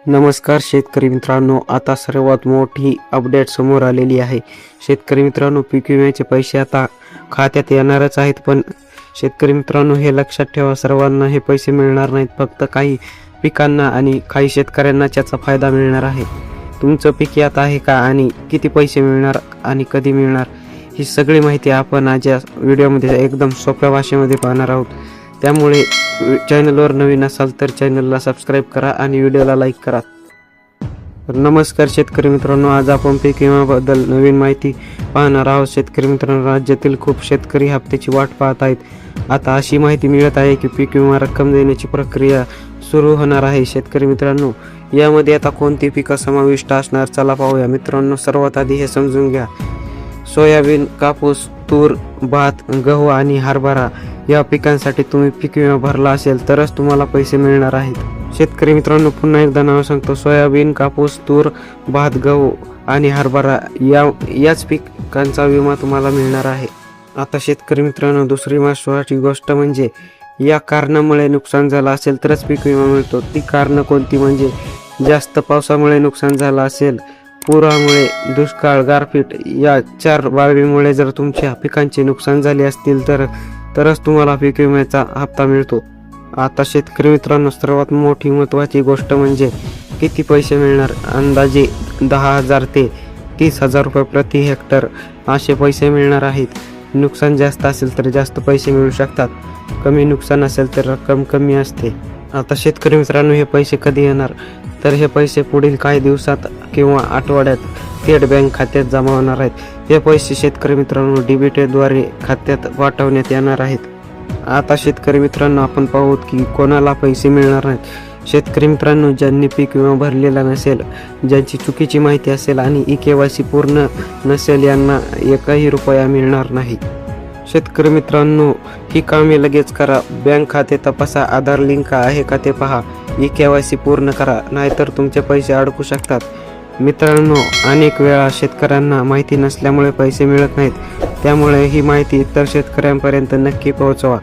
नमस्कार शेतकरी मित्रांनो, आता सर्वात मोठी अपडेट समोर आलेली आहे। शेतकरी मित्रांनो, पीक विम्याचे पैसे आता खात्यात येणारच आहेत, पण शेतकरी मित्रांनो हे लक्षात ठेवा, सर्वांना हे पैसे मिळणार नाहीत। फक्त काही पिकांना आणि काही शेतकऱ्यांना त्याचा फायदा मिळणार आहे। तुमचं पीक यात आहे का आणि किती पैसे मिळणार आणि कधी मिळणार, ही सगळी माहिती आपण आज या व्हिडिओमध्ये एकदम सोप्या भाषेमध्ये पाहणार आहोत। त्यामुळे चॅनलवर नवीन असाल तर चॅनलला सबस्क्राईब करा आणि व्हिडिओला लाईक करा। नमस्कार शेतकरी मित्रांनो, आज आपण पीक विम्याबद्दल नवीन माहिती पाहणार आहोत। शेतकरी मित्रांनो, राज्यातील खूप शेतकरी हप्त्याची वाट पाहत आहेत। आता अशी माहिती मिळत आहे की पीक विमा रक्कम देण्याची प्रक्रिया सुरू होणार आहे। शेतकरी मित्रांनो, यामध्ये आता कोणती पिकं समाविष्ट असणार, चला पाहूया। मित्रांनो, सर्वात आधी हे समजून घ्या, सोयाबीन, कापूस, तूर, भात, गहू आणि हरभरा या पिकांसाठी तुम्ही पीक विमा भरला असेल तरच तुम्हाला पैसे मिळणार आहेत। शेतकरी मित्रांनो, पुन्हा एकदा नाव सांगतो, सोयाबीन, कापूस, तूर, भात, गहू आणि हरभरा याच पिकांचा विमा तुम्हाला मिळणार आहे। आता शेतकरी मित्रांनो, दुसरी महत्त्वाची गोष्ट म्हणजे या कारणामुळे नुकसान झालं असेल तरच पीक विमा मिळतो। ती कारणं कोणती म्हणजे जास्त पावसामुळे नुकसान झालं असेल, पुरामुळे, दुष्काळ, गारपीट या 4 बाबींमुळे जर तुमच्या पिकांचे नुकसान झाले असतील तरच तुम्हाला पीक विम्याचा हप्ता मिळतो। आता शेतकरी मित्रांनो, सर्वात मोठी महत्त्वाची गोष्ट म्हणजे किती पैसे मिळणार। अंदाजे 10,000 ते 30,000 रुपये प्रति हेक्टर असे पैसे मिळणार आहेत। नुकसान जास्त असेल तर जास्त पैसे मिळू शकतात, कमी नुकसान असेल तर रक्कम कमी असते। आता शेतकरी मित्रांनो, हे पैसे कधी येणार, तर हे पैसे पुढील काही दिवसात किंवा आठवड्यात थेट बँक खात्यात जमा होणार आहेत। हे पैसे शेतकरी मित्रांनो डीबीटीद्वारे खात्यात पाठवण्यात येणार आहेत। आता शेतकरी मित्रांनो, आपण पाहूत की कोणाला पैसे मिळणार नाहीत। शेतकरी मित्रांनो, ज्यांनी पीक विमा भरलेला नसेल, ज्यांची चुकीची माहिती असेल आणि KYC पूर्ण नसेल, यांना 1ही रुपया मिळणार नाही। शेतकरी मित्रांनो, ही कामे लगेच करा। बँक खाते तपासा, आधार लिंक आहे का ते पहा, KYC पूर्ण करा, नाहीतर तुमचे पैसे अडकू शकतात। मित्रांनो, अनेक वेळा शेतकऱ्यांना माहिती नसल्यामुळे पैसे मिळत नाहीत, त्यामुळे ही माहिती इतर शेतकऱ्यांपर्यंत नक्की पोहोचवा।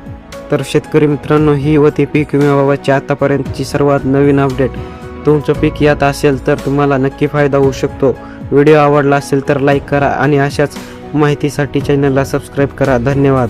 तर शेतकरी मित्रांनो, ही होती पीक विम्याबाबतची आतापर्यंतची सर्वात नवीन अपडेट। तुमचं पीक यात असेल तर तुम्हाला नक्की फायदा होऊ शकतो। व्हिडिओ आवडला असेल तर लाईक करा आणि अशाच माहितीसाठी चॅनलला सबस्क्राईब करा। धन्यवाद।